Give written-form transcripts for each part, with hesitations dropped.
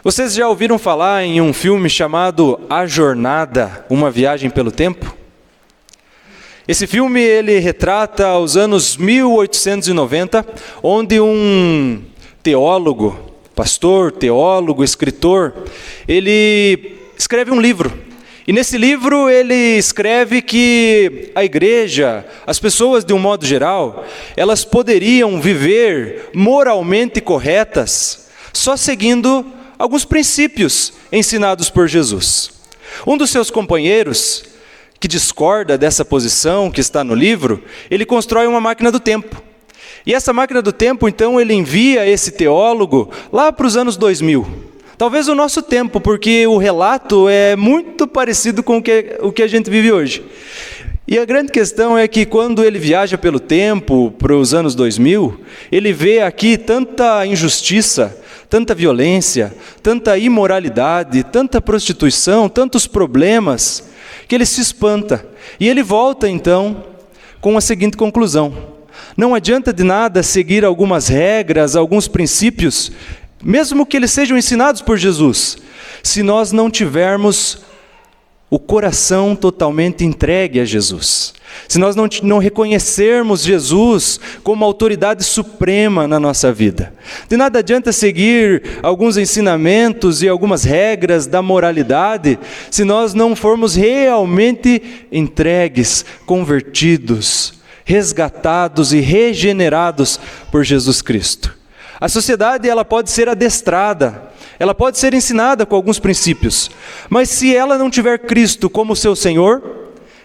Vocês já ouviram falar em um filme chamado A Jornada, Uma Viagem pelo Tempo? Esse filme ele retrata os anos 1890, onde um teólogo, pastor, teólogo, escritor, ele escreve um livro. E nesse livro ele escreve que a igreja, as pessoas de um modo geral, elas poderiam viver moralmente corretas só seguindo alguns princípios ensinados por Jesus. Um dos seus companheiros, que discorda dessa posição que está no livro, ele constrói uma máquina do tempo. E essa máquina do tempo, então, ele envia esse teólogo lá para os anos 2000. Talvez o nosso tempo, porque o relato é muito parecido com o que a gente vive hoje. E a grande questão é que quando ele viaja pelo tempo, para os anos 2000, ele vê aqui tanta injustiça, tanta violência, tanta imoralidade, tanta prostituição, tantos problemas, que ele se espanta. E ele volta então com a seguinte conclusão: não adianta de nada seguir algumas regras, alguns princípios, mesmo que eles sejam ensinados por Jesus, se nós não tivermos o coração totalmente entregue a Jesus. Se nós não reconhecermos Jesus como autoridade suprema na nossa vida. De nada adianta seguir alguns ensinamentos e algumas regras da moralidade, se nós não formos realmente entregues, convertidos, resgatados e regenerados por Jesus Cristo. A sociedade ela pode ser adestrada, ela pode ser ensinada com alguns princípios, mas se ela não tiver Cristo como seu Senhor,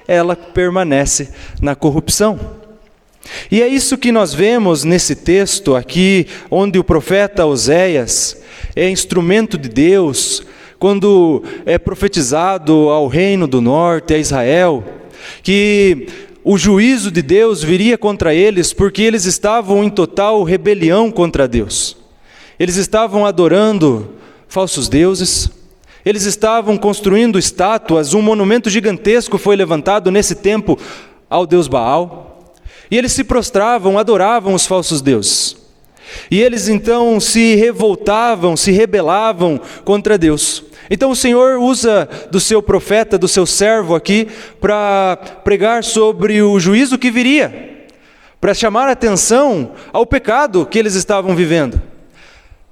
ela permanece na corrupção. E é isso que nós vemos nesse texto aqui, onde o profeta Oséias é instrumento de Deus, quando é profetizado ao reino do norte, a Israel, que o juízo de Deus viria contra eles, porque eles estavam em total rebelião contra Deus. Eles estavam adorando falsos deuses, eles estavam construindo estátuas, um monumento gigantesco foi levantado nesse tempo ao deus Baal, e eles se prostravam, adoravam os falsos deuses. E eles então se revoltavam, se rebelavam contra Deus. Então o Senhor usa do seu profeta, do seu servo aqui, para pregar sobre o juízo que viria, para chamar a atenção ao pecado que eles estavam vivendo,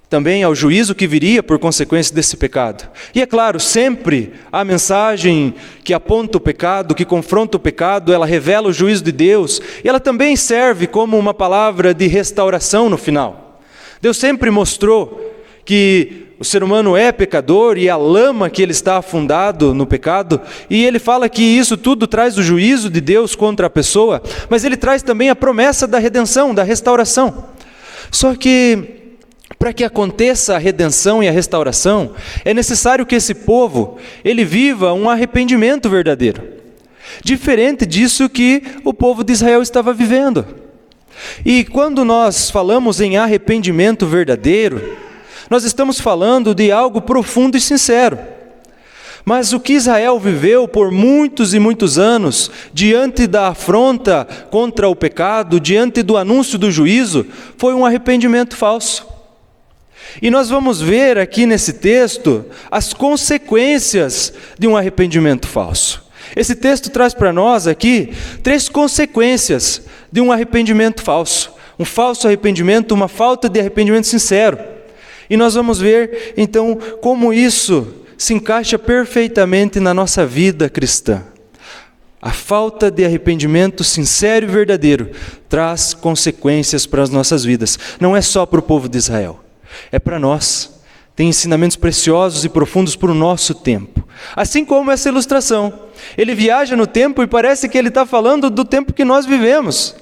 também ao juízo que viria por consequência desse pecado. E é claro, sempre a mensagem que aponta o pecado, que confronta o pecado, ela revela o juízo de Deus, e ela também serve como uma palavra de restauração no final. Deus sempre mostrou que o ser humano é pecador e a lama que ele está afundado no pecado, e ele fala que isso tudo traz o juízo de Deus contra a pessoa, mas ele traz também a promessa da redenção, da restauração. Só que para que aconteça a redenção e a restauração, é necessário que esse povo, ele viva um arrependimento verdadeiro, diferente disso que o povo de Israel estava vivendo. E quando nós falamos em arrependimento verdadeiro, nós estamos falando de algo profundo e sincero. Mas o que Israel viveu por muitos e muitos anos, diante da afronta contra o pecado, diante do anúncio do juízo, foi um arrependimento falso. E nós vamos ver aqui nesse texto as consequências de um arrependimento falso. Esse texto traz para nós aqui 3 consequências de um arrependimento falso. Um falso arrependimento, uma falta de arrependimento sincero. E nós vamos ver então como isso se encaixa perfeitamente na nossa vida cristã. A falta de arrependimento sincero e verdadeiro traz consequências para as nossas vidas. Não é só para o povo de Israel. É para nós, tem ensinamentos preciosos e profundos para o nosso tempo. Assim como essa ilustração, ele viaja no tempo e parece que ele está falando do tempo que nós vivemos,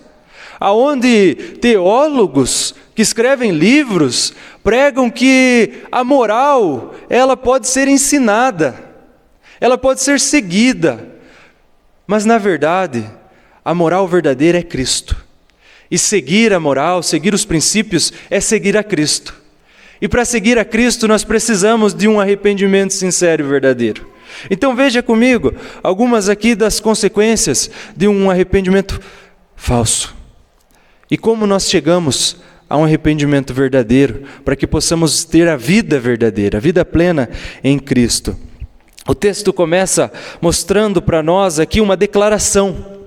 aonde teólogos que escrevem livros pregam que a moral, ela pode ser ensinada, ela pode ser seguida, mas na verdade, a moral verdadeira é Cristo. E seguir a moral, seguir os princípios, é seguir a Cristo. E para seguir a Cristo, nós precisamos de um arrependimento sincero e verdadeiro. Então veja comigo algumas aqui das consequências de um arrependimento falso. E como nós chegamos a um arrependimento verdadeiro, para que possamos ter a vida verdadeira, a vida plena em Cristo. O texto começa mostrando para nós aqui uma declaração.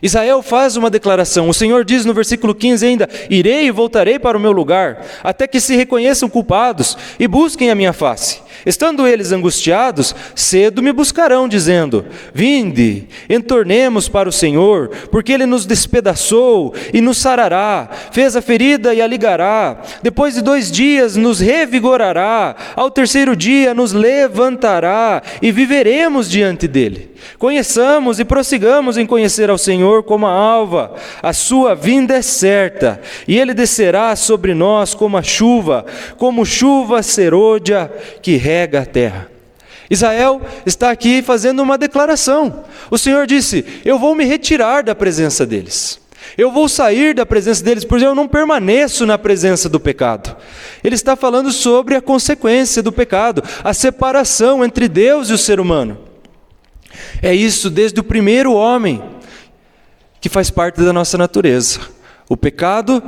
Israel faz uma declaração. O Senhor diz no versículo 15 ainda: irei e voltarei para o meu lugar, até que se reconheçam culpados e busquem a minha face. Estando eles angustiados, cedo me buscarão, dizendo: vinde, entornemos para o Senhor, porque Ele nos despedaçou e nos sarará, fez a ferida e a ligará. Depois de 2 dias nos revigorará, ao 3º dia nos levantará e viveremos diante dEle. Conheçamos e prossigamos em conhecer ao Senhor como a alva. A sua vinda é certa, e Ele descerá sobre nós como chuva serôdia que rega a terra. Israel está aqui fazendo uma declaração. O Senhor disse: eu vou me retirar da presença deles. Eu vou sair da presença deles, porque eu não permaneço na presença do pecado. Ele está falando sobre a consequência do pecado, a separação entre Deus e o ser humano. É isso desde o primeiro homem, que faz parte da nossa natureza. O pecado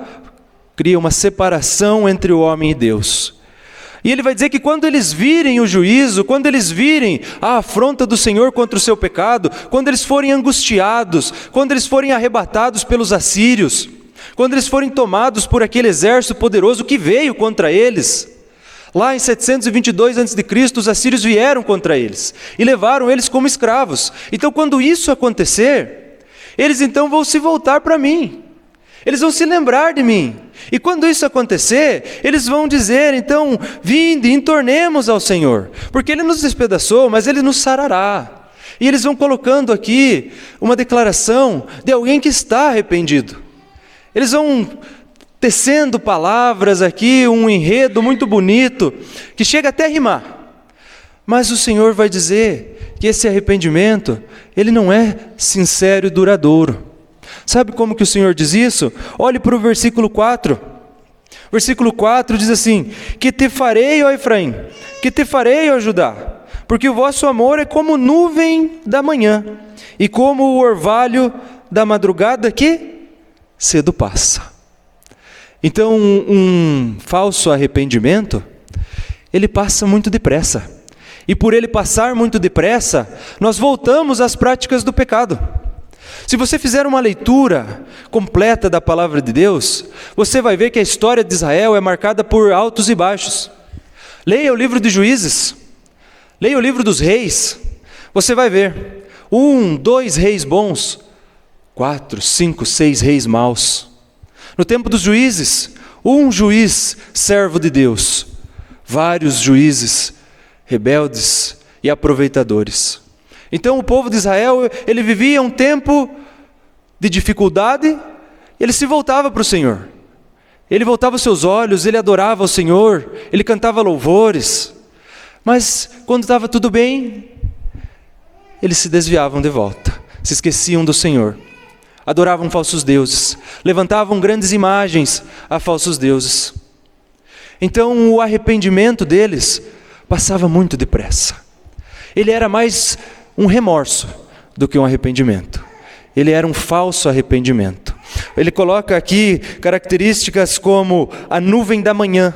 cria uma separação entre o homem e Deus. E ele vai dizer que quando eles virem o juízo, quando eles virem a afronta do Senhor contra o seu pecado, quando eles forem angustiados, quando eles forem arrebatados pelos assírios, quando eles forem tomados por aquele exército poderoso que veio contra eles, lá em 722 a.C., os assírios vieram contra eles e levaram eles como escravos. Então, quando isso acontecer, eles então vão se voltar para mim. Eles vão se lembrar de mim. E quando isso acontecer, eles vão dizer, então, vinde, entornemos ao Senhor. Porque Ele nos despedaçou, mas Ele nos sarará. E eles vão colocando aqui uma declaração de alguém que está arrependido. Eles vão tecendo palavras aqui, um enredo muito bonito, que chega até a rimar. Mas o Senhor vai dizer que esse arrependimento, ele não é sincero e duradouro. Sabe como que o Senhor diz isso? Olhe para o versículo 4. Versículo 4 diz assim: que te farei, ó Efraim, que te farei, ó Judá, porque o vosso amor é como nuvem da manhã, e como o orvalho da madrugada que cedo passa. Então, um falso arrependimento, ele passa muito depressa. E por ele passar muito depressa, nós voltamos às práticas do pecado. Se você fizer uma leitura completa da palavra de Deus, você vai ver que a história de Israel é marcada por altos e baixos. Leia o livro de Juízes, leia o livro dos reis, você vai ver 1, 2 reis bons, 4, 5, 6 reis maus. No tempo dos juízes, um juiz servo de Deus, vários juízes rebeldes e aproveitadores. Então o povo de Israel, ele vivia um tempo de dificuldade, ele se voltava para o Senhor. Ele voltava os seus olhos, ele adorava o Senhor, ele cantava louvores. Mas quando estava tudo bem, eles se desviavam de volta, se esqueciam do Senhor. Adoravam falsos deuses, levantavam grandes imagens a falsos deuses. Então o arrependimento deles passava muito depressa. Ele era mais um remorso do que um arrependimento. Ele era um falso arrependimento. Ele coloca aqui características como a nuvem da manhã,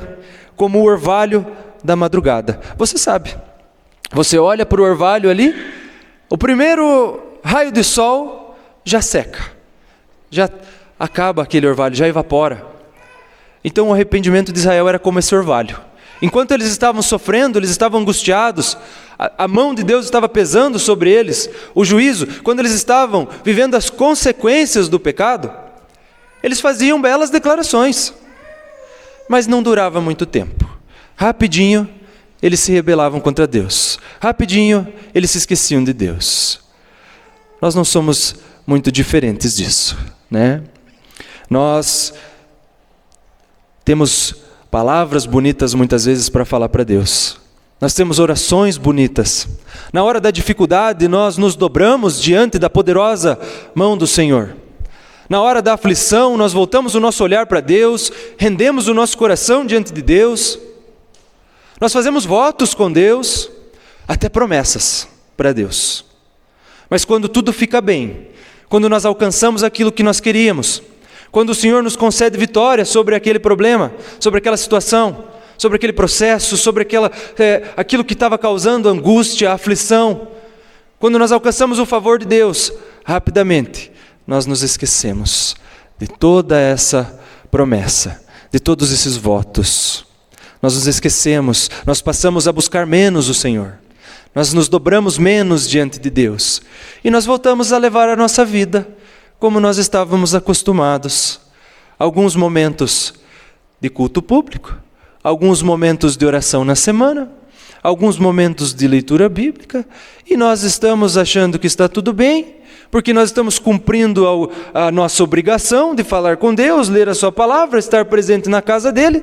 como o orvalho da madrugada. Você sabe, você olha para o orvalho ali, o primeiro raio de sol já seca, já acaba aquele orvalho, já evapora. Então o arrependimento de Israel era como esse orvalho. Enquanto eles estavam sofrendo, eles estavam angustiados, a mão de Deus estava pesando sobre eles, o juízo, quando eles estavam vivendo as consequências do pecado, eles faziam belas declarações, mas não durava muito tempo. Rapidinho, eles se rebelavam contra Deus. Rapidinho, eles se esqueciam de Deus. Nós não somos muito diferentes disso, né? Nós temos palavras bonitas muitas vezes para falar para Deus. Nós temos orações bonitas. Na hora da dificuldade, nós nos dobramos diante da poderosa mão do Senhor. Na hora da aflição, nós voltamos o nosso olhar para Deus, rendemos o nosso coração diante de Deus. Nós fazemos votos com Deus, até promessas para Deus. Mas quando tudo fica bem, quando nós alcançamos aquilo que nós queríamos, Quando o Senhor nos concede vitória sobre aquele problema, sobre aquela situação, sobre aquele processo, sobre aquilo que estava causando angústia, aflição. Quando nós alcançamos o favor de Deus, rapidamente nós nos esquecemos de toda essa promessa, de todos esses votos. Nós nos esquecemos, nós passamos a buscar menos o Senhor. Nós nos dobramos menos diante de Deus. E nós voltamos a levar a nossa vida como nós estávamos acostumados. Alguns momentos de culto público, alguns momentos de oração na semana, alguns momentos de leitura bíblica, e nós estamos achando que está tudo bem, porque nós estamos cumprindo a nossa obrigação de falar com Deus, ler a sua palavra, estar presente na casa dele,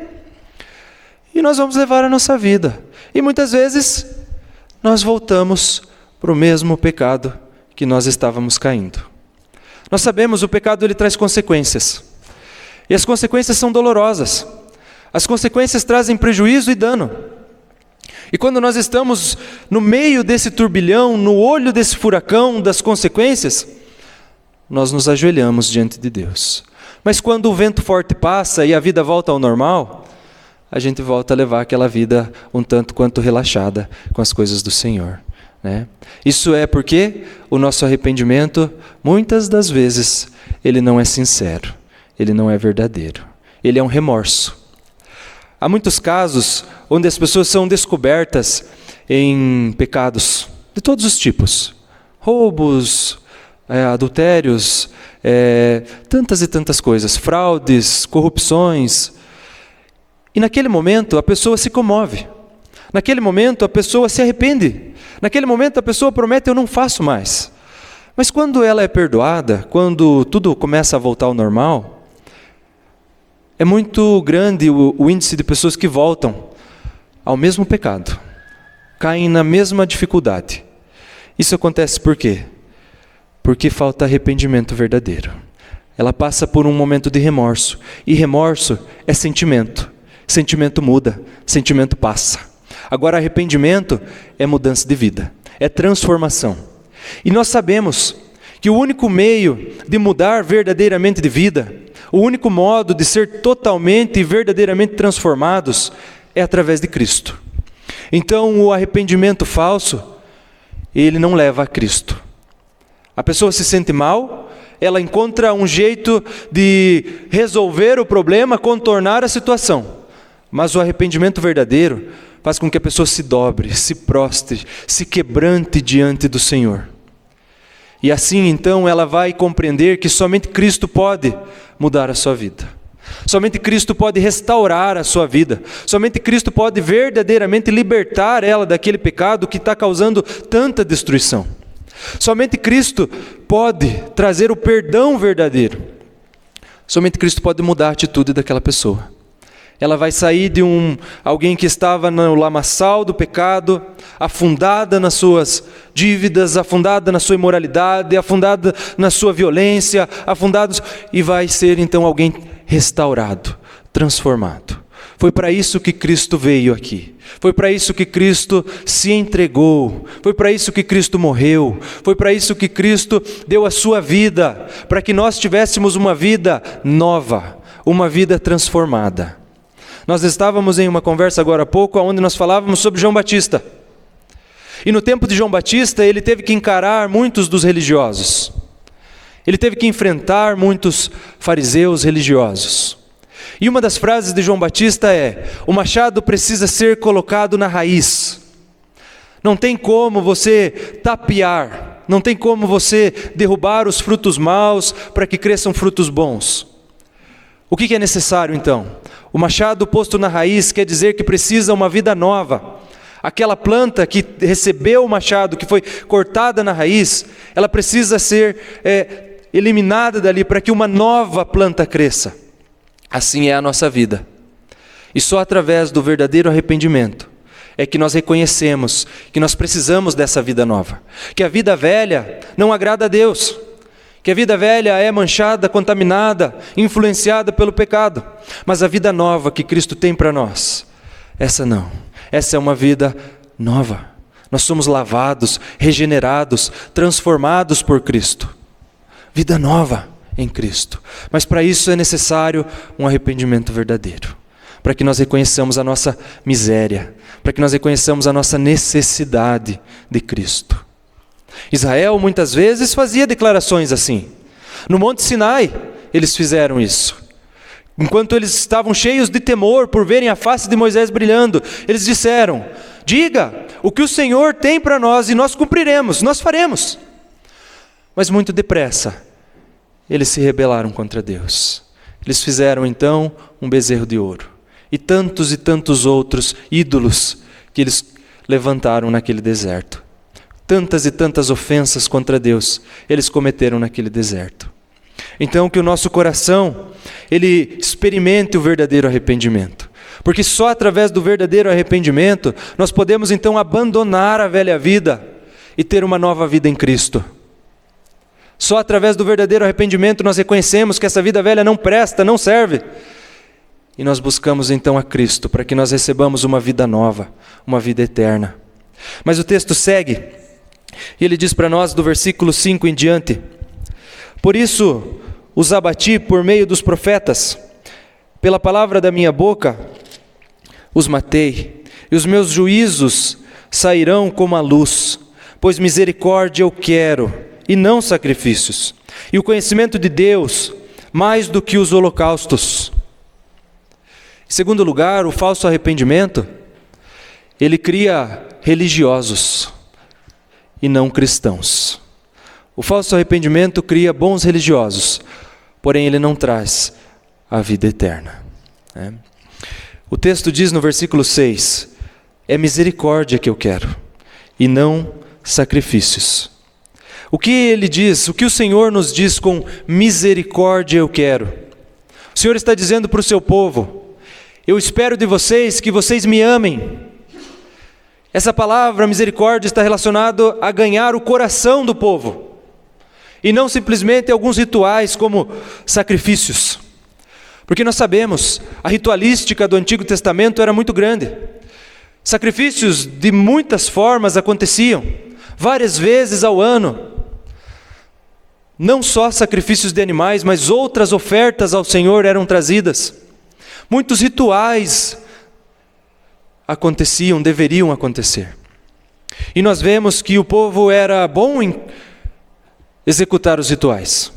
e nós vamos levar a nossa vida. E muitas vezes nós voltamos para o mesmo pecado que nós estávamos caindo. Nós sabemos, o pecado ele traz consequências, e as consequências são dolorosas. As consequências trazem prejuízo e dano. E quando nós estamos no meio desse turbilhão, no olho desse furacão das consequências, nós nos ajoelhamos diante de Deus. Mas quando o vento forte passa e a vida volta ao normal, a gente volta a levar aquela vida um tanto quanto relaxada com as coisas do Senhor, né? Isso é porque o nosso arrependimento, muitas das vezes, ele não é sincero, ele não é verdadeiro, ele é um remorso. Há muitos casos onde as pessoas são descobertas em pecados de todos os tipos. Roubos, adultérios, tantas e tantas coisas, fraudes, corrupções. E naquele momento a pessoa se comove. Naquele momento a pessoa se arrepende. Naquele momento a pessoa promete: eu não faço mais. Mas quando ela é perdoada, quando tudo começa a voltar ao normal, é muito grande o índice de pessoas que voltam ao mesmo pecado, caem na mesma dificuldade. Isso acontece por quê? Porque falta arrependimento verdadeiro. Ela passa por um momento de remorso, e remorso é sentimento. Sentimento muda, sentimento passa. Agora, arrependimento é mudança de vida, é transformação. E nós sabemos que o único meio de mudar verdadeiramente de vida, o único modo de ser totalmente e verdadeiramente transformados é através de Cristo. Então, o arrependimento falso, ele não leva a Cristo. A pessoa se sente mal, ela encontra um jeito de resolver o problema, contornar a situação. Mas o arrependimento verdadeiro faz com que a pessoa se dobre, se prostre, se quebrante diante do Senhor. E assim, então, ela vai compreender que somente Cristo pode mudar a sua vida. Somente Cristo pode restaurar a sua vida. Somente Cristo pode verdadeiramente libertar ela daquele pecado que está causando tanta destruição. Somente Cristo pode trazer o perdão verdadeiro. Somente Cristo pode mudar a atitude daquela pessoa. Ela vai sair de alguém que estava no lamaçal do pecado, afundada nas suas dívidas, afundada na sua imoralidade, afundada na sua violência, e vai ser então alguém restaurado, transformado. Foi para isso que Cristo veio aqui. Foi para isso que Cristo se entregou. Foi para isso que Cristo morreu. Foi para isso que Cristo deu a sua vida, para que nós tivéssemos uma vida nova, uma vida transformada. Nós estávamos em uma conversa agora há pouco, onde nós falávamos sobre João Batista. E no tempo de João Batista, ele teve que encarar muitos dos religiosos. Ele teve que enfrentar muitos fariseus religiosos. E uma das frases de João Batista é: o machado precisa ser colocado na raiz. Não tem como você tapear, não tem como você derrubar os frutos maus para que cresçam frutos bons. O que é necessário então? O machado posto na raiz quer dizer que precisa uma vida nova. Aquela planta que recebeu o machado, que foi cortada na raiz, ela precisa ser eliminada dali para que uma nova planta cresça. Assim é a nossa vida. E só através do verdadeiro arrependimento é que nós reconhecemos que nós precisamos dessa vida nova. Que a vida velha não agrada a Deus. Que a vida velha é manchada, contaminada, influenciada pelo pecado. Mas a vida nova que Cristo tem para nós, essa não. Essa é uma vida nova. Nós somos lavados, regenerados, transformados por Cristo. Vida nova em Cristo. Mas para isso é necessário um arrependimento verdadeiro, para que nós reconheçamos a nossa miséria, para que nós reconheçamos a nossa necessidade de Cristo. Israel muitas vezes fazia declarações assim. No Monte Sinai, eles fizeram isso. Enquanto eles estavam cheios de temor por verem a face de Moisés brilhando, eles disseram: diga o que o Senhor tem para nós e nós cumpriremos, nós faremos. Mas muito depressa, eles se rebelaram contra Deus. Eles fizeram então um bezerro de ouro. E tantos outros ídolos que eles levantaram naquele deserto. Tantas e tantas ofensas contra Deus eles cometeram naquele deserto. Então que o nosso coração, ele experimente o verdadeiro arrependimento. Porque só através do verdadeiro arrependimento, nós podemos então abandonar a velha vida e ter uma nova vida em Cristo. Só através do verdadeiro arrependimento nós reconhecemos que essa vida velha não presta, não serve. E nós buscamos então a Cristo para que nós recebamos uma vida nova, uma vida eterna. Mas o texto segue, e ele diz para nós do versículo 5 em diante: por isso os abati por meio dos profetas, pela palavra da minha boca os matei, e os meus juízos sairão como a luz, pois misericórdia eu quero, e não sacrifícios, e o conhecimento de Deus mais do que os holocaustos. Em segundo lugar, o falso arrependimento, ele cria religiosos e não cristãos. O falso arrependimento cria bons religiosos, porém ele não traz a vida eterna. O texto diz no versículo 6, é misericórdia que eu quero, e não sacrifícios. O que ele diz, o que o Senhor nos diz com misericórdia eu quero? O Senhor está dizendo para o seu povo: eu espero de vocês que vocês me amem. Essa palavra misericórdia está relacionada a ganhar o coração do povo, e não simplesmente alguns rituais como sacrifícios. Porque nós sabemos, a ritualística do Antigo Testamento era muito grande. Sacrifícios de muitas formas aconteciam, várias vezes ao ano. Não só sacrifícios de animais, mas outras ofertas ao Senhor eram trazidas. Muitos rituais aconteciam, deveriam acontecer. E nós vemos que o povo era bom em executar os rituais.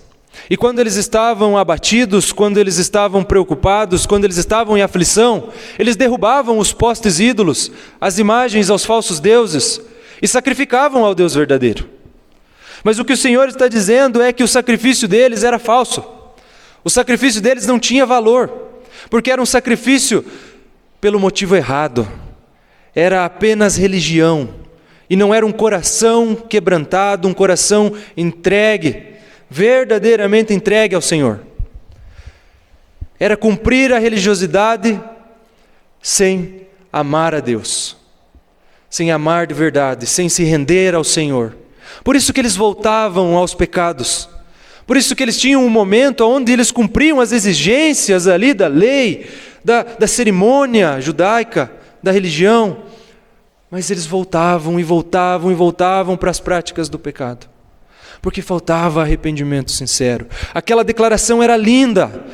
E quando eles estavam abatidos, quando eles estavam preocupados, quando eles estavam em aflição, eles derrubavam os postes ídolos, as imagens aos falsos deuses, e sacrificavam ao Deus verdadeiro. Mas o que o Senhor está dizendo é que o sacrifício deles era falso. O sacrifício deles não tinha valor, porque era um sacrifício pelo motivo errado. Era apenas religião, e não era um coração quebrantado, um coração entregue, verdadeiramente entregue ao Senhor. Era cumprir a religiosidade sem amar a Deus, sem amar de verdade, sem se render ao Senhor. Por isso que eles voltavam aos pecados. Por isso que eles tinham um momento onde eles cumpriam as exigências ali da lei, da cerimônia judaica, da religião. Mas eles voltavam e voltavam e voltavam para as práticas do pecado. Porque faltava arrependimento sincero. Aquela declaração era linda,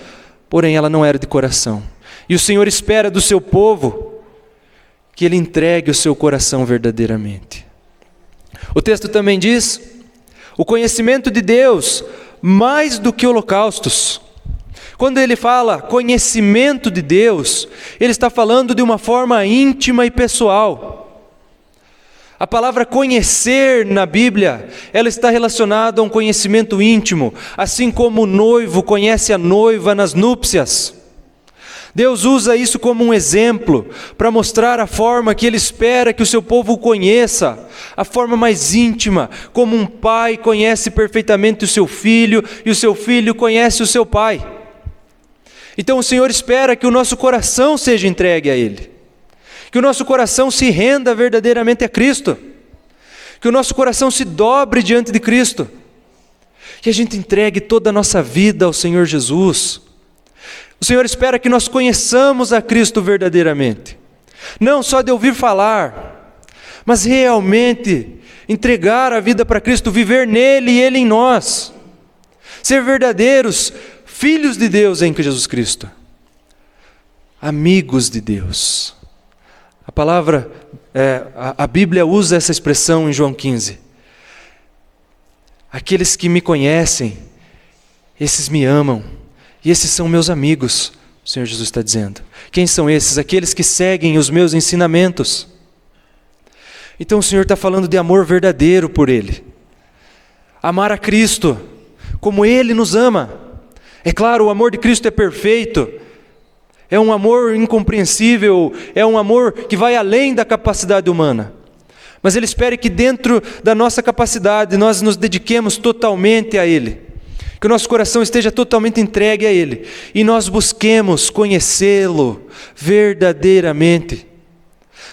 porém ela não era de coração. E o Senhor espera do seu povo que ele entregue o seu coração verdadeiramente. O texto também diz, o conhecimento de Deus mais do que holocaustos. Quando ele fala conhecimento de Deus, ele está falando de uma forma íntima e pessoal. A palavra conhecer na Bíblia, ela está relacionada a um conhecimento íntimo, assim como o noivo conhece a noiva nas núpcias. Deus usa isso como um exemplo para mostrar a forma que Ele espera que o seu povo o conheça, a forma mais íntima, como um pai conhece perfeitamente o seu filho e o seu filho conhece o seu pai. Então o Senhor espera que o nosso coração seja entregue a Ele, que o nosso coração se renda verdadeiramente a Cristo, que o nosso coração se dobre diante de Cristo, que a gente entregue toda a nossa vida ao Senhor Jesus. O Senhor espera que nós conheçamos a Cristo verdadeiramente, não só de ouvir falar, mas realmente entregar a vida para Cristo, viver nele e Ele em nós, ser verdadeiros filhos de Deus em Jesus Cristo, amigos de Deus. A palavra, a Bíblia usa essa expressão em João 15. Aqueles que me conhecem, esses me amam, e esses são meus amigos, o Senhor Jesus está dizendo. Quem são esses? Aqueles que seguem os meus ensinamentos. Então o Senhor está falando de amor verdadeiro por Ele. Amar a Cristo, como Ele nos ama. É claro, o amor de Cristo é perfeito, é um amor incompreensível, é um amor que vai além da capacidade humana. Mas Ele espera que dentro da nossa capacidade nós nos dediquemos totalmente a Ele, que o nosso coração esteja totalmente entregue a Ele, e nós busquemos conhecê-lo verdadeiramente.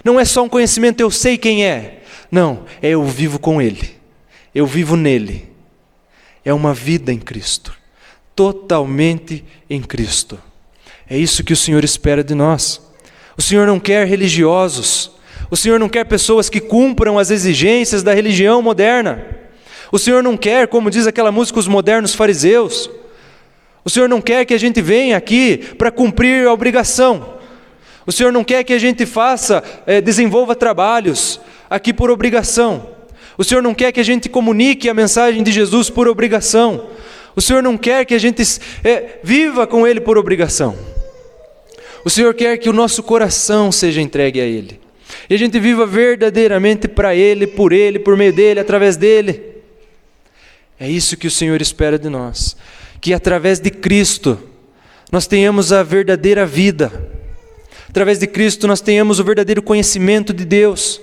Não é só um conhecimento, eu sei quem é. Não, é eu vivo com Ele, eu vivo nele. É uma vida em Cristo, totalmente em Cristo. É isso que o Senhor espera de nós. O Senhor não quer religiosos, o Senhor não quer pessoas que cumpram as exigências da religião moderna. O Senhor não quer, como diz aquela música, os modernos fariseus. O Senhor não quer que a gente venha aqui para cumprir a obrigação. O Senhor não quer que a gente desenvolva trabalhos aqui por obrigação. O Senhor não quer que a gente comunique a mensagem de Jesus por obrigação. O Senhor não quer que a gente viva com Ele por obrigação. O Senhor quer que o nosso coração seja entregue a Ele. E a gente viva verdadeiramente para Ele, por meio dEle, através dEle. É isso que o Senhor espera de nós. Que através de Cristo nós tenhamos a verdadeira vida. Através de Cristo nós tenhamos o verdadeiro conhecimento de Deus.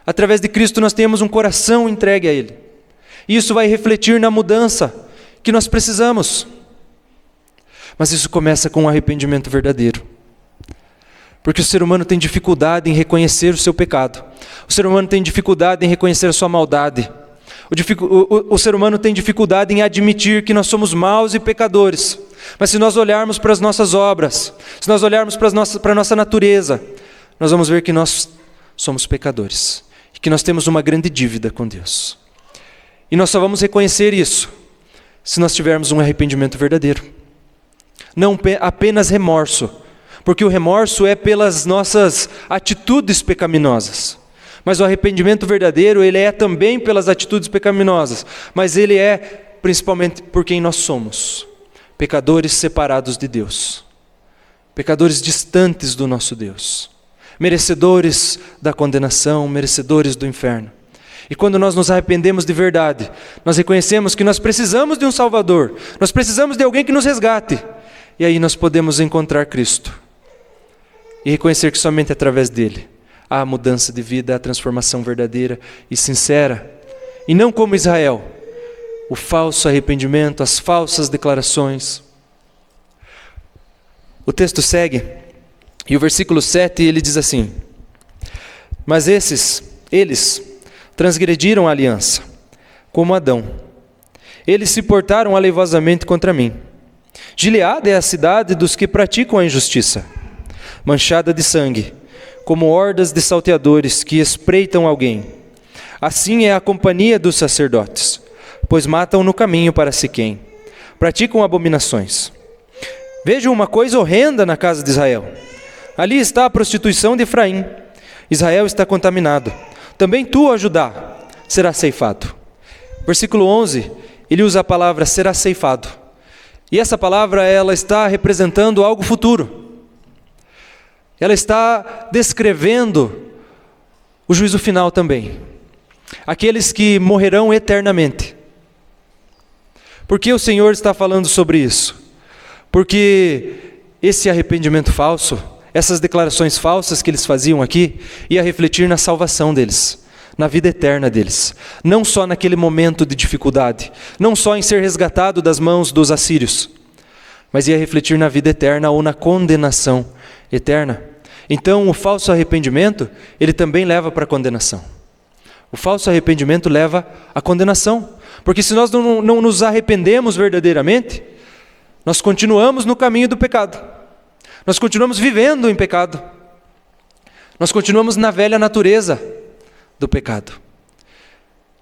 Através de Cristo nós tenhamos um coração entregue a Ele. E isso vai refletir na mudança que nós precisamos. Mas isso começa com um arrependimento verdadeiro. Porque o ser humano tem dificuldade em reconhecer o seu pecado. O ser humano tem dificuldade em reconhecer a sua maldade. O ser humano tem dificuldade em admitir que nós somos maus e pecadores. Mas se nós olharmos para as nossas obras, se nós olharmos para a nossa natureza, nós vamos ver que nós somos pecadores. E que nós temos uma grande dívida com Deus. E nós só vamos reconhecer isso se nós tivermos um arrependimento verdadeiro. Não apenas remorso, porque o remorso é pelas nossas atitudes pecaminosas. Mas o arrependimento verdadeiro, ele é também pelas atitudes pecaminosas, mas ele é principalmente por quem nós somos. Pecadores separados de Deus. Pecadores distantes do nosso Deus. Merecedores da condenação, merecedores do inferno. E quando nós nos arrependemos de verdade, nós reconhecemos que nós precisamos de um Salvador, nós precisamos de alguém que nos resgate. E aí nós podemos encontrar Cristo. E reconhecer que somente através dele há a mudança de vida, a transformação verdadeira e sincera. E não como Israel, o falso arrependimento, as falsas declarações. O texto segue, e o versículo 7 ele diz assim: mas eles transgrediram a aliança, como Adão. Eles se portaram aleivosamente contra mim. Gileade é a cidade dos que praticam a injustiça, manchada de sangue, como hordas de salteadores que espreitam alguém. Assim é a companhia dos sacerdotes, pois matam no caminho para Siquém, praticam abominações. Vejo uma coisa horrenda na casa de Israel. Ali está a prostituição de Efraim. Israel está contaminado. Também tu, ó Judá, serás ceifado. Versículo 11, ele usa a palavra será ceifado. E essa palavra, ela está representando algo futuro. Ela está descrevendo o juízo final também. Aqueles que morrerão eternamente. Por que o Senhor está falando sobre isso? Porque esse arrependimento falso, essas declarações falsas que eles faziam aqui, ia refletir na salvação deles, na vida eterna deles. Não só naquele momento de dificuldade, não só em ser resgatado das mãos dos assírios, mas ia refletir na vida eterna ou na condenação eterna. Então o falso arrependimento, ele também leva para a condenação. O falso arrependimento leva à condenação, porque se nós não nos arrependemos verdadeiramente, nós continuamos no caminho do pecado. Nós continuamos vivendo em pecado. Nós continuamos na velha natureza do pecado.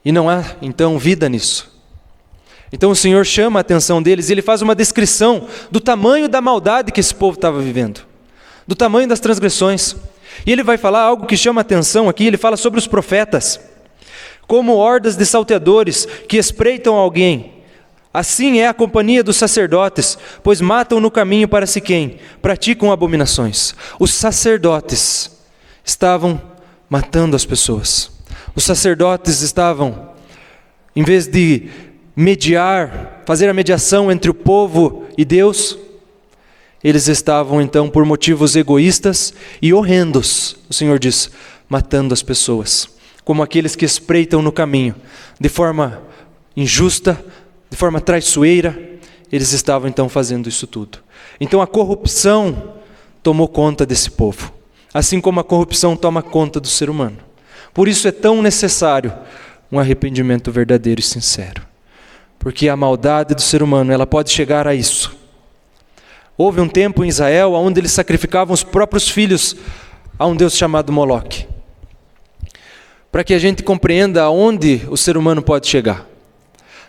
E não há, então, vida nisso. Então o Senhor chama a atenção deles e Ele faz uma descrição do tamanho da maldade que esse povo estava vivendo, do tamanho das transgressões. E Ele vai falar algo que chama a atenção aqui. Ele fala sobre os profetas, como hordas de salteadores que espreitam alguém. Assim é a companhia dos sacerdotes, pois matam no caminho para Siquém, praticam abominações. Os sacerdotes estavam matando as pessoas. Os sacerdotes estavam, em vez de mediar, fazer a mediação entre o povo e Deus, eles estavam então, por motivos egoístas e horrendos, o Senhor diz, matando as pessoas, como aqueles que espreitam no caminho, de forma injusta, de forma traiçoeira. Eles estavam então fazendo isso tudo. Então a corrupção tomou conta desse povo, assim como a corrupção toma conta do ser humano. Por isso é tão necessário um arrependimento verdadeiro e sincero, porque a maldade do ser humano, ela pode chegar a isso. Houve um tempo em Israel onde eles sacrificavam os próprios filhos a um deus chamado Moloque, para que a gente compreenda aonde o ser humano pode chegar.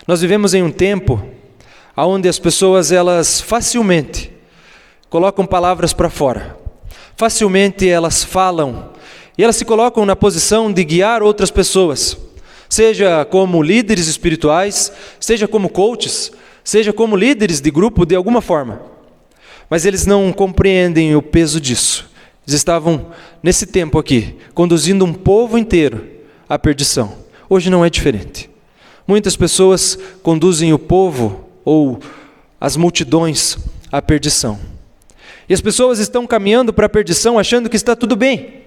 Nós vivemos em um tempo onde as pessoas, elas facilmente colocam palavras para fora, facilmente elas falam, e elas se colocam na posição de guiar outras pessoas, seja como líderes espirituais, seja como coaches, seja como líderes de grupo de alguma forma. Mas eles não compreendem o peso disso. Eles estavam, nesse tempo aqui, conduzindo um povo inteiro à perdição. Hoje não é diferente. Muitas pessoas conduzem o povo ou as multidões à perdição. E as pessoas estão caminhando para a perdição achando que está tudo bem,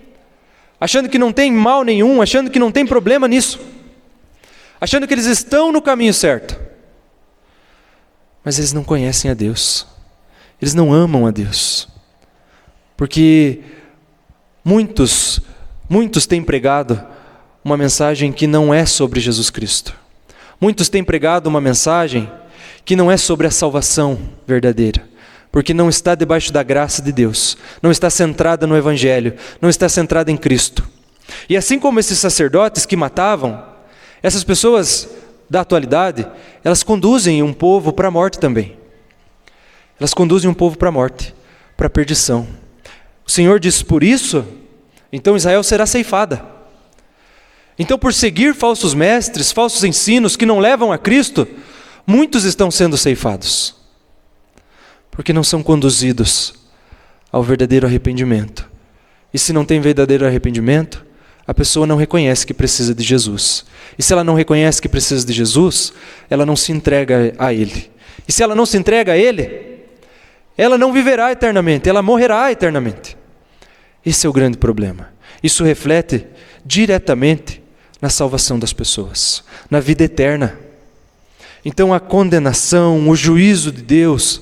achando que não tem mal nenhum, achando que não tem problema nisso, achando que eles estão no caminho certo. Mas eles não conhecem a Deus, eles não amam a Deus, porque muitos têm pregado uma mensagem que não é sobre Jesus Cristo. Muitos têm pregado uma mensagem que não é sobre a salvação verdadeira, porque não está debaixo da graça de Deus, não está centrada no Evangelho, não está centrada em Cristo. E assim como esses sacerdotes que matavam, essas pessoas da atualidade, elas conduzem um povo para a morte também. Elas conduzem um povo para a morte, para a perdição. O Senhor diz, por isso, então Israel será ceifada. Então, por seguir falsos mestres, falsos ensinos que não levam a Cristo, muitos estão sendo ceifados, porque não são conduzidos ao verdadeiro arrependimento. E se não tem verdadeiro arrependimento, a pessoa não reconhece que precisa de Jesus. E se ela não reconhece que precisa de Jesus, ela não se entrega a Ele. E se ela não se entrega a Ele, ela não viverá eternamente, ela morrerá eternamente. Esse é o grande problema. Isso reflete diretamente na salvação das pessoas, na vida eterna. Então a condenação, o juízo de Deus,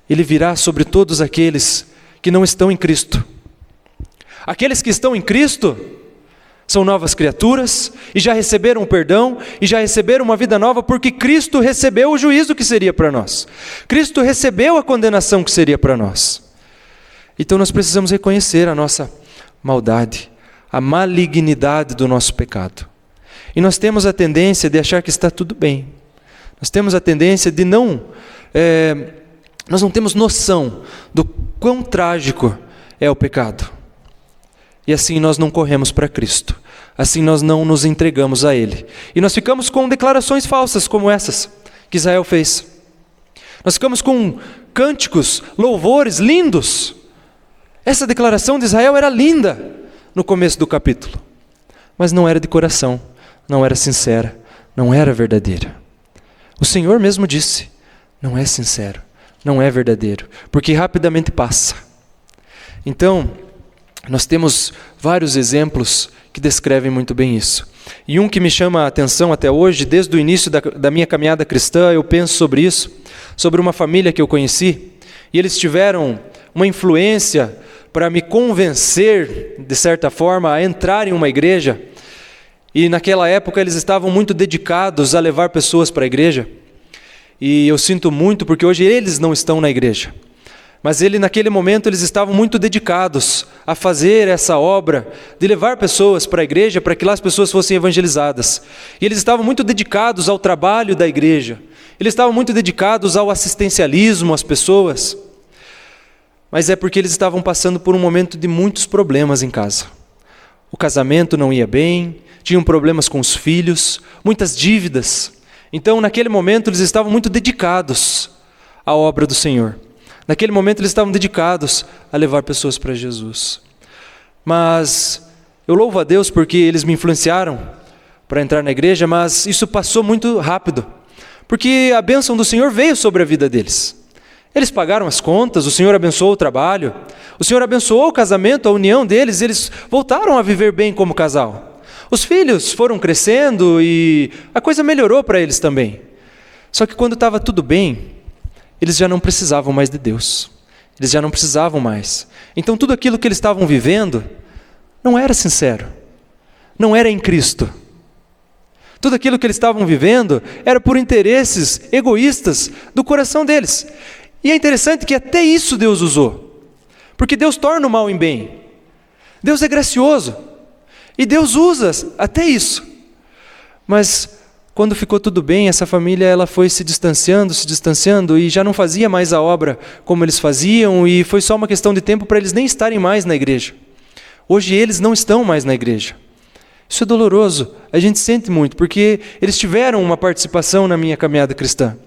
ele virá sobre todos aqueles que não estão em Cristo. Aqueles que estão em Cristo são novas criaturas e já receberam o perdão e já receberam uma vida nova, porque Cristo recebeu o juízo que seria para nós. Cristo recebeu a condenação que seria para nós. Então nós precisamos reconhecer a nossa maldade, a malignidade do nosso pecado. E nós temos a tendência de achar que está tudo bem. Nós temos a tendência de nós não temos noção do quão trágico é o pecado. E assim nós não corremos para Cristo. Assim nós não nos entregamos a Ele. E nós ficamos com declarações falsas como essas que Israel fez. Nós ficamos com cânticos, louvores lindos. Essa declaração de Israel era linda no começo do capítulo, mas não era de coração, não era sincera, não era verdadeira. O Senhor mesmo disse, não é sincero, não é verdadeiro, porque rapidamente passa. Então, nós temos vários exemplos que descrevem muito bem isso. E um que me chama a atenção até hoje, desde o início da minha caminhada cristã, eu penso sobre isso, sobre uma família que eu conheci, e eles tiveram uma influência para me convencer, de certa forma, a entrar em uma igreja. E naquela época eles estavam muito dedicados a levar pessoas para a igreja. E eu sinto muito, porque hoje eles não estão na igreja. Mas naquele momento eles estavam muito dedicados a fazer essa obra de levar pessoas para a igreja, para que lá as pessoas fossem evangelizadas. E eles estavam muito dedicados ao trabalho da igreja. Eles estavam muito dedicados ao assistencialismo às pessoas, mas é porque eles estavam passando por um momento de muitos problemas em casa. O casamento não ia bem, tinham problemas com os filhos, muitas dívidas. Então, naquele momento, eles estavam muito dedicados à obra do Senhor. Naquele momento, eles estavam dedicados a levar pessoas para Jesus. Mas eu louvo a Deus porque eles me influenciaram para entrar na igreja, mas isso passou muito rápido, porque a bênção do Senhor veio sobre a vida deles. Eles pagaram as contas, o Senhor abençoou o trabalho, o Senhor abençoou o casamento, a união deles, eles voltaram a viver bem como casal. Os filhos foram crescendo e a coisa melhorou para eles também. Só que quando estava tudo bem, eles já não precisavam mais de Deus. Eles já não precisavam mais. Então tudo aquilo que eles estavam vivendo não era sincero, não era em Cristo. Tudo aquilo que eles estavam vivendo era por interesses egoístas do coração deles. E é interessante que até isso Deus usou, porque Deus torna o mal em bem. Deus é gracioso e Deus usa até isso. Mas quando ficou tudo bem, essa família ela foi se distanciando e já não fazia mais a obra como eles faziam, e foi só uma questão de tempo para eles nem estarem mais na igreja. Hoje eles não estão mais na igreja. Isso é doloroso, a gente sente muito, porque eles tiveram uma participação na minha caminhada cristã.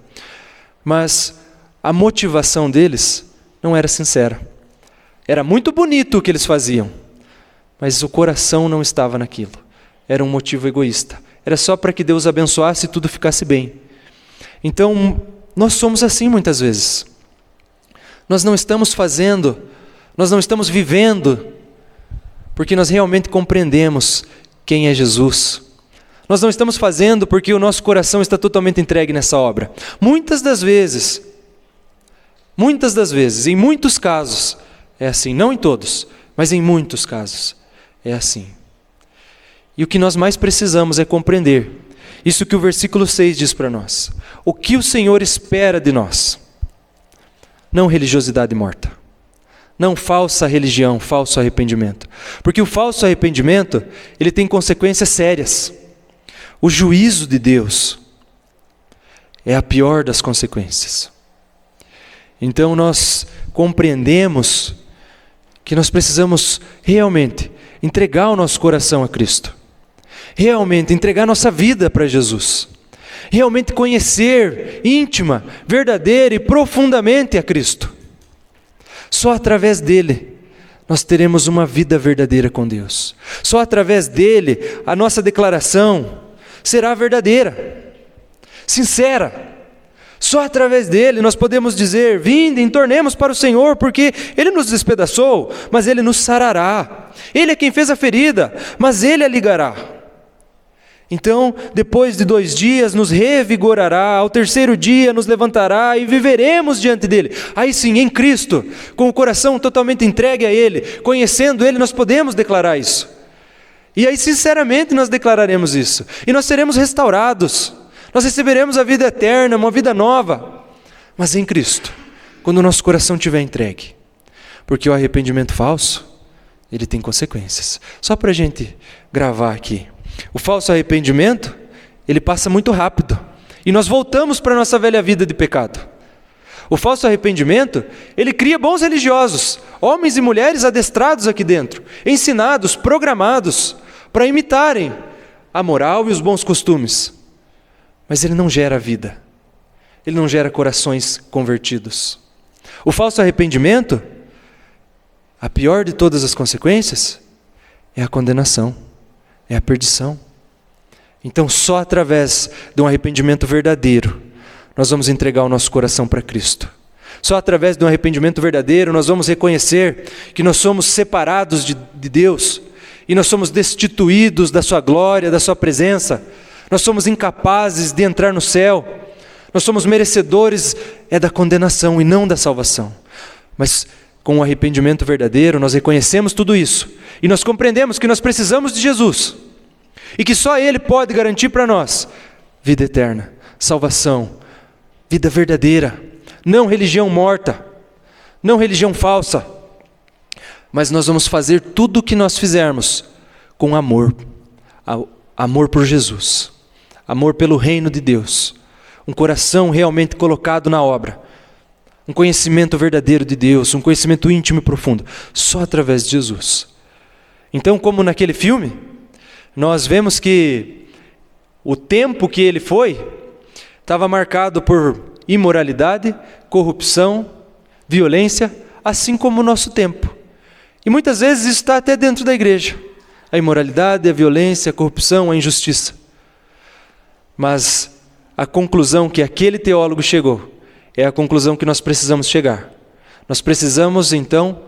Mas a motivação deles não era sincera. Era muito bonito o que eles faziam, mas o coração não estava naquilo. Era um motivo egoísta. Era só para que Deus abençoasse e tudo ficasse bem. Então, nós somos assim muitas vezes. Nós não estamos vivendo, porque nós realmente compreendemos quem é Jesus. Nós não estamos fazendo porque o nosso coração está totalmente entregue nessa obra. Muitas das vezes, em muitos casos, é assim. Não em todos, mas em muitos casos, é assim. E o que nós mais precisamos é compreender isso que o versículo 6 diz para nós. O que o Senhor espera de nós? Não religiosidade morta. Não falsa religião, falso arrependimento. Porque o falso arrependimento, ele tem consequências sérias. O juízo de Deus é a pior das consequências. Então nós compreendemos que nós precisamos realmente entregar o nosso coração a Cristo. Realmente entregar nossa vida para Jesus. Realmente conhecer íntima, verdadeira e profundamente a Cristo. Só através dele nós teremos uma vida verdadeira com Deus. Só através dele a nossa declaração será verdadeira, sincera. Só através dele nós podemos dizer: vindem, tornemos para o Senhor, porque ele nos despedaçou, mas ele nos sarará. Ele é quem fez a ferida, mas ele a ligará. Então, depois de 2 dias, nos revigorará, ao 3º dia nos levantará e viveremos diante dele. Aí sim, em Cristo, com o coração totalmente entregue a ele, conhecendo ele, nós podemos declarar isso. E aí, sinceramente, nós declararemos isso. E nós seremos restaurados. Nós receberemos a vida eterna, uma vida nova. Mas em Cristo, quando o nosso coração estiver entregue. Porque o arrependimento falso, ele tem consequências. Só para a gente gravar aqui. O falso arrependimento, ele passa muito rápido. E nós voltamos para a nossa velha vida de pecado. O falso arrependimento, ele cria bons religiosos, homens e mulheres adestrados aqui dentro, ensinados, programados, para imitarem a moral e os bons costumes. Mas ele não gera vida. Ele não gera corações convertidos. O falso arrependimento, a pior de todas as consequências, é a condenação. É a perdição. Então, só através de um arrependimento verdadeiro, nós vamos entregar o nosso coração para Cristo. Só através de um arrependimento verdadeiro, nós vamos reconhecer que nós somos separados de Deus, e nós somos destituídos da sua glória, da sua presença. Nós somos incapazes de entrar no céu. Nós somos merecedores da condenação e não da salvação. Mas com o arrependimento verdadeiro, nós reconhecemos tudo isso. E nós compreendemos que nós precisamos de Jesus. E que só Ele pode garantir para nós vida eterna, salvação, vida verdadeira. Não religião morta, não religião falsa. Mas nós vamos fazer tudo o que nós fizermos com amor. Amor por Jesus. Amor pelo reino de Deus. um coração realmente colocado na obra, um conhecimento verdadeiro de Deus, um conhecimento íntimo e profundo, só através de Jesus. Então, como naquele filme, nós vemos que o tempo que ele foi estava marcado por imoralidade, corrupção, violência, assim como o nosso tempo. E muitas vezes isso está até dentro da igreja. A imoralidade, a violência, a corrupção, a injustiça. Mas a conclusão que aquele teólogo chegou é a conclusão que nós precisamos chegar. Nós precisamos, então,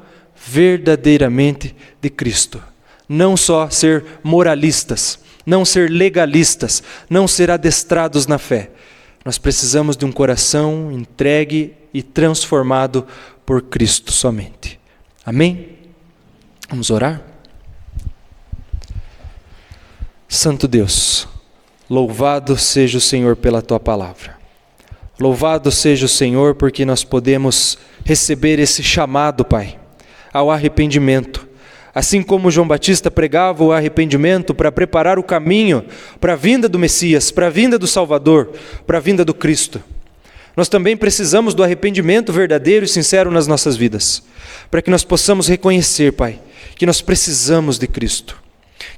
verdadeiramente de Cristo. Não só ser moralistas, não ser legalistas, não ser adestrados na fé. Nós precisamos de um coração entregue e transformado por Cristo somente. Amém? Vamos orar? Santo Deus, louvado seja o Senhor pela Tua palavra. Louvado seja o Senhor porque nós podemos receber esse chamado, Pai, ao arrependimento. Assim como João Batista pregava o arrependimento para preparar o caminho para a vinda do Messias, para a vinda do Salvador, para a vinda do Cristo. Nós também precisamos do arrependimento verdadeiro e sincero nas nossas vidas, para que nós possamos reconhecer, Pai, que nós precisamos de Cristo,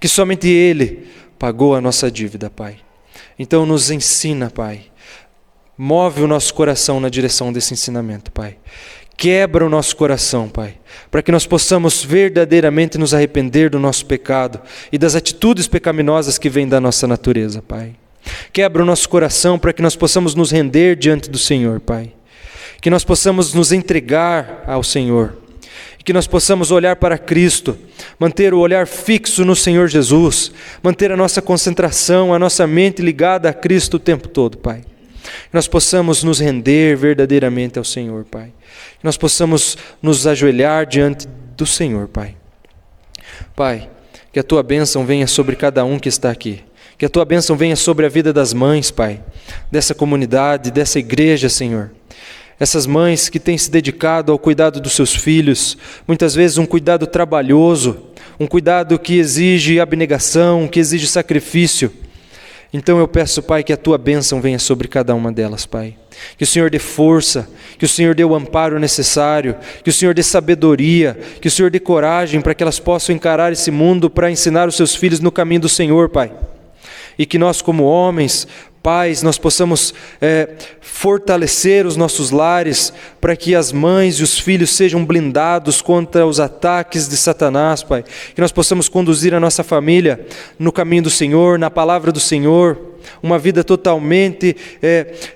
que somente Ele pagou a nossa dívida, Pai. Então nos ensina, Pai, move o nosso coração na direção desse ensinamento, Pai. Quebra o nosso coração, Pai, para que nós possamos verdadeiramente nos arrepender do nosso pecado e das atitudes pecaminosas que vêm da nossa natureza, Pai. Quebra o nosso coração para que nós possamos nos render diante do Senhor, Pai. Que nós possamos nos entregar ao Senhor. E que nós possamos olhar para Cristo, manter o olhar fixo no Senhor Jesus, manter a nossa concentração, a nossa mente ligada a Cristo o tempo todo, Pai. Que nós possamos nos render verdadeiramente ao Senhor, Pai. Que nós possamos nos ajoelhar diante do Senhor, Pai. Pai, que a Tua bênção venha sobre cada um que está aqui. Que a Tua bênção venha sobre a vida das mães, Pai, dessa comunidade, dessa igreja, Senhor. Essas mães que têm se dedicado ao cuidado dos seus filhos, muitas vezes um cuidado trabalhoso, um cuidado que exige abnegação, que exige sacrifício. Então eu peço, Pai, que a Tua bênção venha sobre cada uma delas, Pai. Que o Senhor dê força, que o Senhor dê o amparo necessário, que o Senhor dê sabedoria, que o Senhor dê coragem para que elas possam encarar esse mundo para ensinar os seus filhos no caminho do Senhor, Pai. E que nós como homens, pais, nós possamos fortalecer os nossos lares para que as mães e os filhos sejam blindados contra os ataques de Satanás, Pai. Que nós possamos conduzir a nossa família no caminho do Senhor, na palavra do Senhor, uma vida totalmente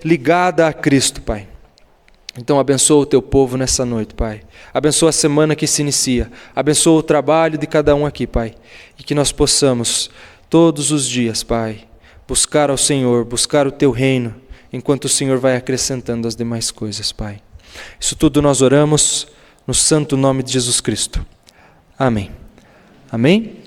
ligada a Cristo, Pai. Então abençoa o Teu povo nessa noite, Pai. Abençoa a semana que se inicia. Abençoa o trabalho de cada um aqui, Pai. E que nós possamos todos os dias, Pai, buscar ao Senhor, buscar o Teu reino, enquanto o Senhor vai acrescentando as demais coisas, Pai. Isso tudo nós oramos no santo nome de Jesus Cristo. Amém. Amém?